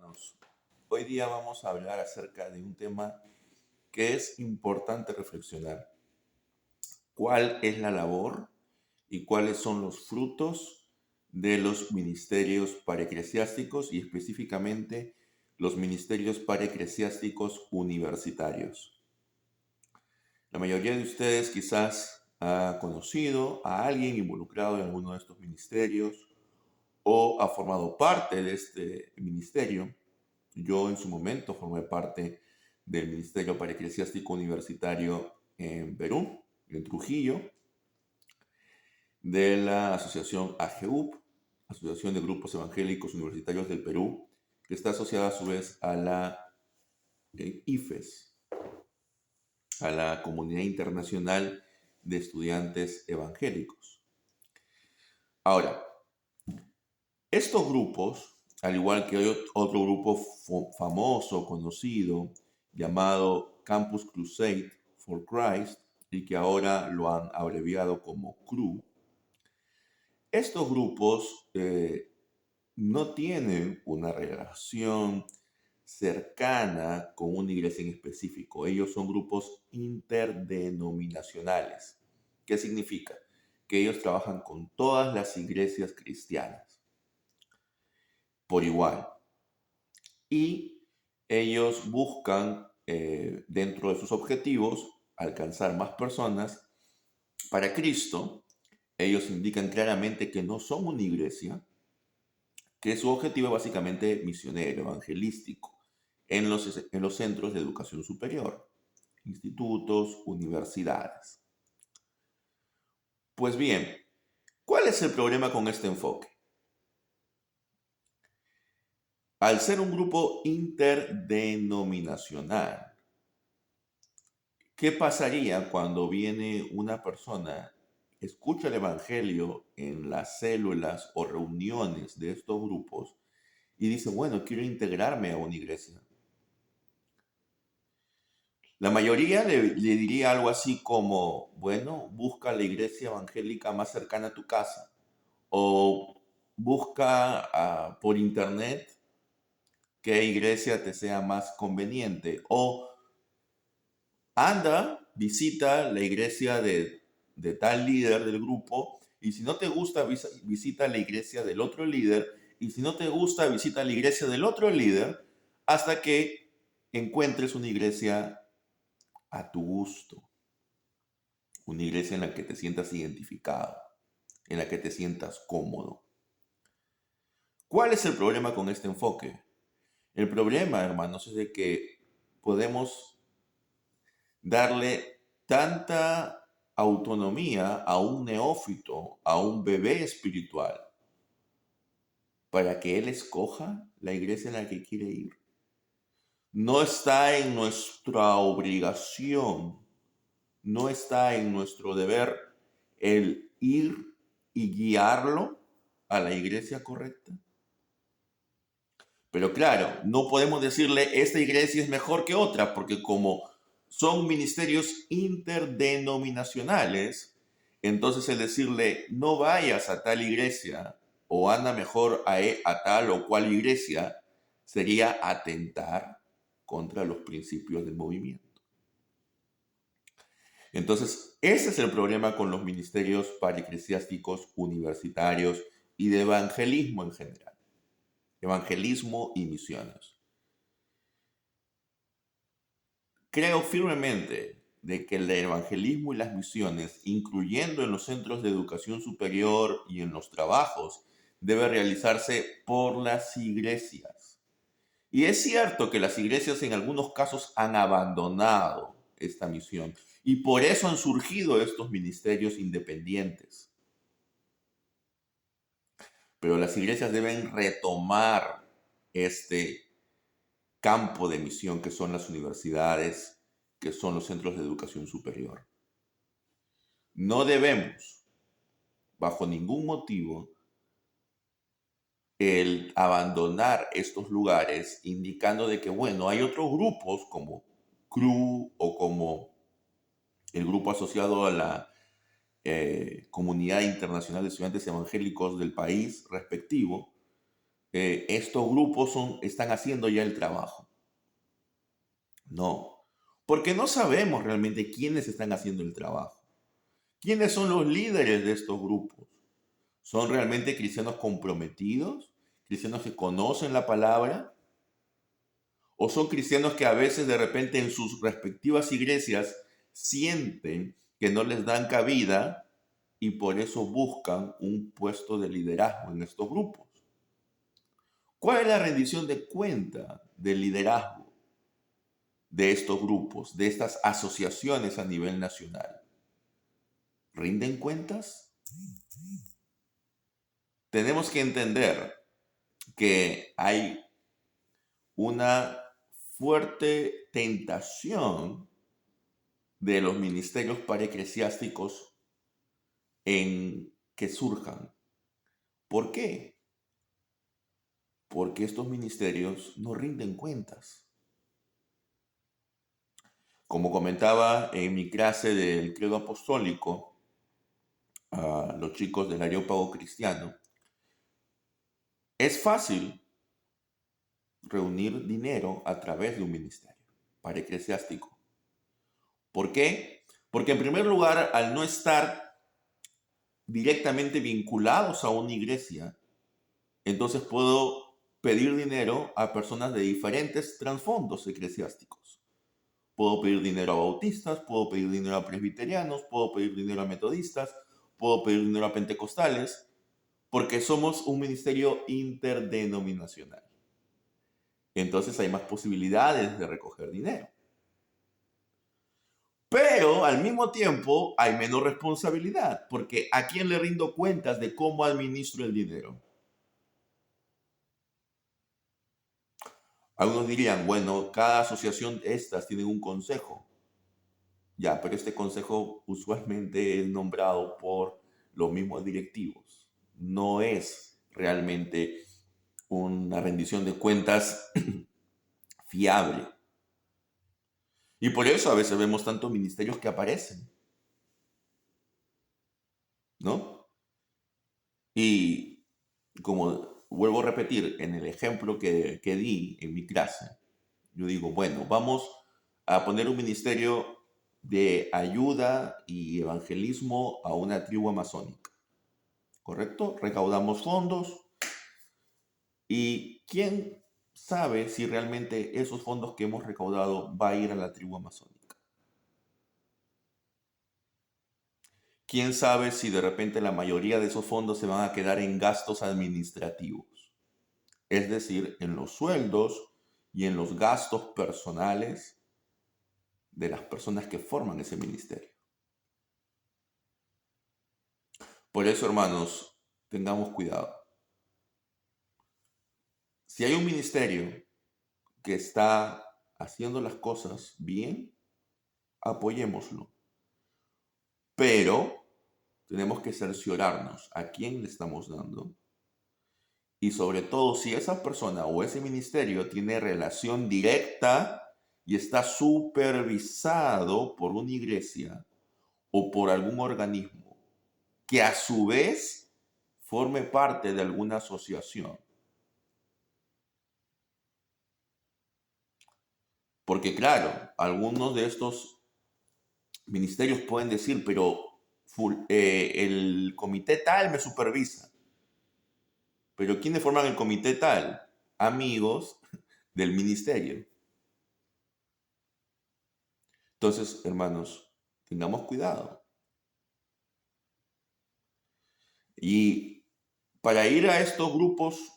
hermanos. Hoy día vamos a hablar acerca de un tema que es importante reflexionar. ¿Cuál es la labor y cuáles son los frutos de los ministerios paraeclesiásticos y específicamente los ministerios paraeclesiásticos universitarios? La mayoría de ustedes quizás ha conocido a alguien involucrado en alguno de estos ministerios o ha formado parte de este ministerio. Yo en su momento formé parte del Ministerio Paraeclesiástico Universitario en Perú, en Trujillo, de la Asociación AGUP, Asociación de Grupos Evangélicos Universitarios del Perú, que está asociada a su vez a la IFES, a la Comunidad Internacional de Estudiantes Evangélicos. Ahora, estos grupos, al igual que otro grupo famoso, conocido, llamado Campus Crusade for Christ, y que ahora lo han abreviado como CRU, estos grupos no tienen una relación cercana con una iglesia en específico. Ellos son grupos interdenominacionales. ¿Qué significa? Que ellos trabajan con todas las iglesias cristianas por igual. Y ellos buscan, dentro de sus objetivos, alcanzar más personas para Cristo. Ellos indican claramente que no son una iglesia, que su objetivo es básicamente misionero, evangelístico, en los centros de educación superior, institutos, universidades. Pues bien, ¿cuál es el problema con este enfoque? Al ser un grupo interdenominacional, ¿qué pasaría cuando viene una persona, escucha el evangelio en las células o reuniones de estos grupos y dice, bueno, quiero integrarme a una iglesia? La mayoría le diría algo así como, bueno, busca la iglesia evangélica más cercana a tu casa o busca por internet qué iglesia te sea más conveniente o anda, visita la iglesia de tal líder del grupo, y si no te gusta, visita la iglesia del otro líder, y si no te gusta, visita la iglesia del otro líder, hasta que encuentres una iglesia a tu gusto, una iglesia en la que te sientas identificado, en la que te sientas cómodo. ¿Cuál es el problema con este enfoque? El problema, hermanos, es de que podemos darle tanta autonomía a un neófito, a un bebé espiritual, para que él escoja la iglesia en la que quiere ir. No está en nuestra obligación, no está en nuestro deber el ir y guiarlo a la iglesia correcta. Pero claro, no podemos decirle esta iglesia es mejor que otra, porque como son ministerios interdenominacionales, entonces el decirle no vayas a tal iglesia o anda mejor a tal o cual iglesia sería atentar contra los principios del movimiento. Entonces, ese es el problema con los ministerios paraeclesiásticos universitarios y de evangelismo en general. Evangelismo y misiones. Creo firmemente de que el evangelismo y las misiones, incluyendo en los centros de educación superior y en los trabajos, debe realizarse por las iglesias. Y es cierto que las iglesias en algunos casos han abandonado esta misión y por eso han surgido estos ministerios independientes. Pero las iglesias deben retomar este campo de misión que son las universidades, que son los centros de educación superior. No debemos, bajo ningún motivo, el abandonar estos lugares indicando de que, bueno, hay otros grupos como CRU o como el grupo asociado a la Comunidad Internacional de Estudiantes Evangélicos del país respectivo, estos grupos están haciendo ya el trabajo. No, porque no sabemos realmente quiénes están haciendo el trabajo. ¿Quiénes son los líderes de estos grupos? ¿Son realmente cristianos comprometidos? ¿Cristianos que conocen la palabra? ¿O son cristianos que a veces de repente en sus respectivas iglesias sienten que no les dan cabida y por eso buscan un puesto de liderazgo en estos grupos? ¿Cuál es la rendición de cuenta del liderazgo de estos grupos, de estas asociaciones a nivel nacional? ¿Rinden cuentas? Tenemos que entender que hay una fuerte tentación de los ministerios paraeclesiásticos en que surjan. ¿Por qué? Porque estos ministerios no rinden cuentas. Como comentaba en mi clase del credo apostólico a los chicos del Areópago cristiano, es fácil reunir dinero a través de un ministerio paraeclesiástico. ¿Por qué? Porque en primer lugar, al no estar directamente vinculados a una iglesia, entonces puedo pedir dinero a personas de diferentes trasfondos eclesiásticos. Puedo pedir dinero a bautistas, puedo pedir dinero a presbiterianos, puedo pedir dinero a metodistas, puedo pedir dinero a pentecostales, porque somos un ministerio interdenominacional. Entonces hay más posibilidades de recoger dinero. Pero al mismo tiempo hay menos responsabilidad, porque ¿a quién le rindo cuentas de cómo administro el dinero? Algunos dirían, bueno, cada asociación de estas tiene un consejo. Ya, pero este consejo usualmente es nombrado por los mismos directivos. No es realmente una rendición de cuentas fiable. Y por eso a veces vemos tantos ministerios que aparecen, ¿no? Y como vuelvo a repetir, en el ejemplo que di en mi clase, yo digo, bueno, vamos a poner un ministerio de ayuda y evangelismo a una tribu amazónica, ¿correcto? Recaudamos fondos y ¿quién sabe si realmente esos fondos que hemos recaudado va a ir a la tribu amazónica? ¿Quién sabe si de repente la mayoría de esos fondos se van a quedar en gastos administrativos? Es decir, en los sueldos y en los gastos personales de las personas que forman ese ministerio. Por eso, hermanos, tengamos cuidado. Si hay un ministerio que está haciendo las cosas bien, apoyémoslo. Pero tenemos que cerciorarnos a quién le estamos dando y sobre todo si esa persona o ese ministerio tiene relación directa y está supervisado por una iglesia o por algún organismo que a su vez forme parte de alguna asociación. Porque claro, algunos de estos ministerios pueden decir, pero el comité tal me supervisa. Pero ¿quiénes forman el comité tal? Amigos del ministerio. Entonces, hermanos, tengamos cuidado. Y para ir a estos grupos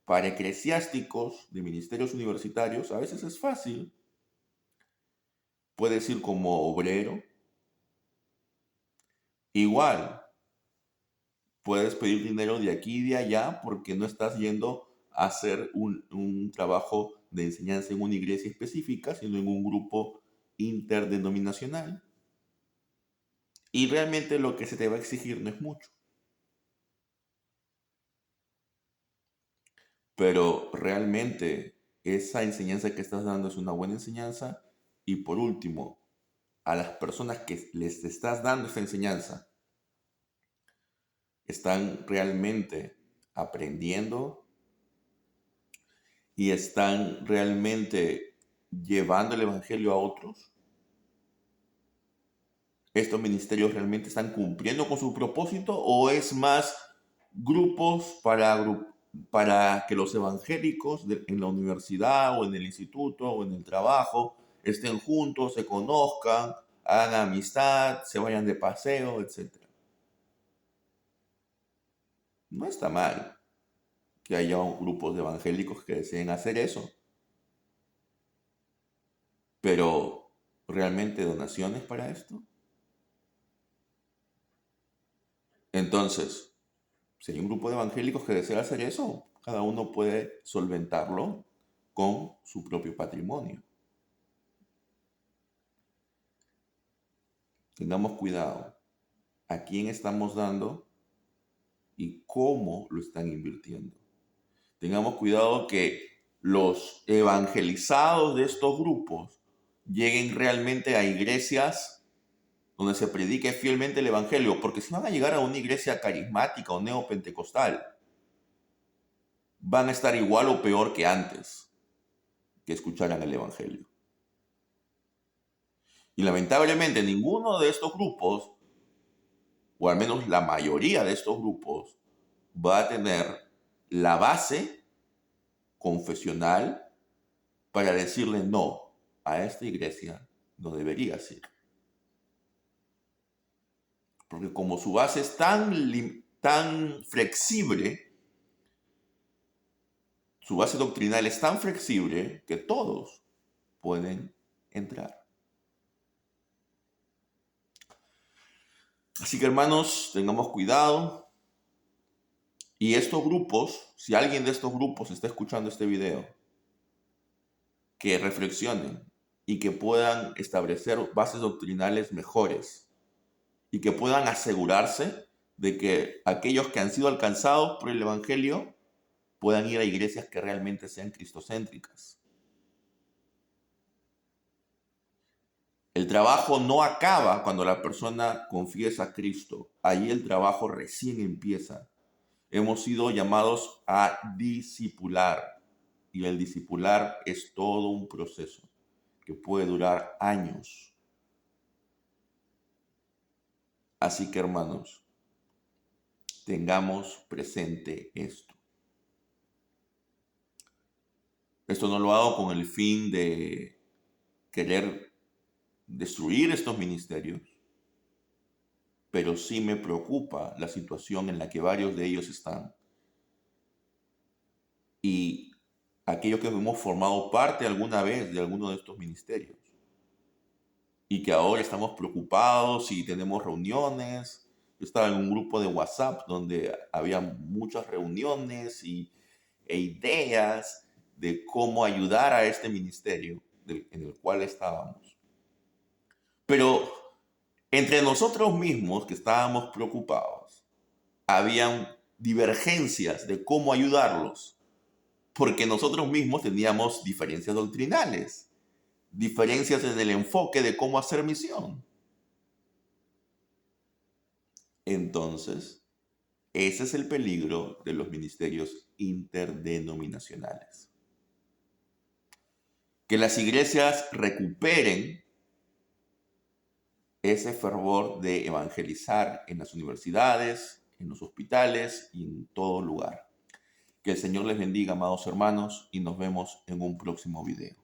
para eclesiásticos de ministerios universitarios, a veces es fácil. Puedes ir como obrero. Igual, puedes pedir dinero de aquí y de allá porque no estás yendo a hacer un trabajo de enseñanza en una iglesia específica, sino en un grupo interdenominacional. Y realmente lo que se te va a exigir no es mucho. Pero realmente esa enseñanza que estás dando es una buena enseñanza. Y por último, a las personas que les estás dando esta enseñanza, ¿están realmente aprendiendo y están realmente llevando el evangelio a otros. ¿Estos ministerios realmente están cumpliendo con su propósito o es más grupos para que los evangélicos en la universidad o en el instituto o en el trabajo estén juntos, se conozcan, hagan amistad, se vayan de paseo, etcétera? No está mal que haya grupos de evangélicos que deseen hacer eso, pero ¿realmente donaciones para esto? Entonces, si hay un grupo de evangélicos que desea hacer eso, cada uno puede solventarlo con su propio patrimonio. Tengamos cuidado a quién estamos dando y cómo lo están invirtiendo. Tengamos cuidado que los evangelizados de estos grupos lleguen realmente a iglesias donde se predique fielmente el evangelio, porque si van a llegar a una iglesia carismática o neopentecostal, van a estar igual o peor que antes que escucharan el evangelio. Y lamentablemente ninguno de estos grupos, o al menos la mayoría de estos grupos, va a tener la base confesional para decirle no, a esta iglesia no deberías ir. Porque como su base es tan flexible, su base doctrinal es tan flexible que todos pueden entrar. Así que hermanos, tengamos cuidado. Y estos grupos, si alguien de estos grupos está escuchando este video, que reflexionen y que puedan establecer bases doctrinales mejores y que puedan asegurarse de que aquellos que han sido alcanzados por el evangelio puedan ir a iglesias que realmente sean cristocéntricas. El trabajo no acaba cuando la persona confiesa a Cristo. Ahí el trabajo recién empieza. Hemos sido llamados a discipular. Y el discipular es todo un proceso que puede durar años. Así que, hermanos, tengamos presente esto. Esto no lo hago con el fin de querer destruir estos ministerios, pero sí me preocupa la situación en la que varios de ellos están. Y aquellos que hemos formado parte alguna vez de alguno de estos ministerios y que ahora estamos preocupados y tenemos reuniones. Yo estaba en un grupo de WhatsApp donde había muchas reuniones e ideas de cómo ayudar a este ministerio en el cual estábamos. Pero entre nosotros mismos que estábamos preocupados, habían divergencias de cómo ayudarlos, porque nosotros mismos teníamos diferencias doctrinales, diferencias en el enfoque de cómo hacer misión. Entonces, ese es el peligro de los ministerios interdenominacionales. Que las iglesias recuperen ese fervor de evangelizar en las universidades, en los hospitales y en todo lugar. Que el Señor les bendiga, amados hermanos, y nos vemos en un próximo video.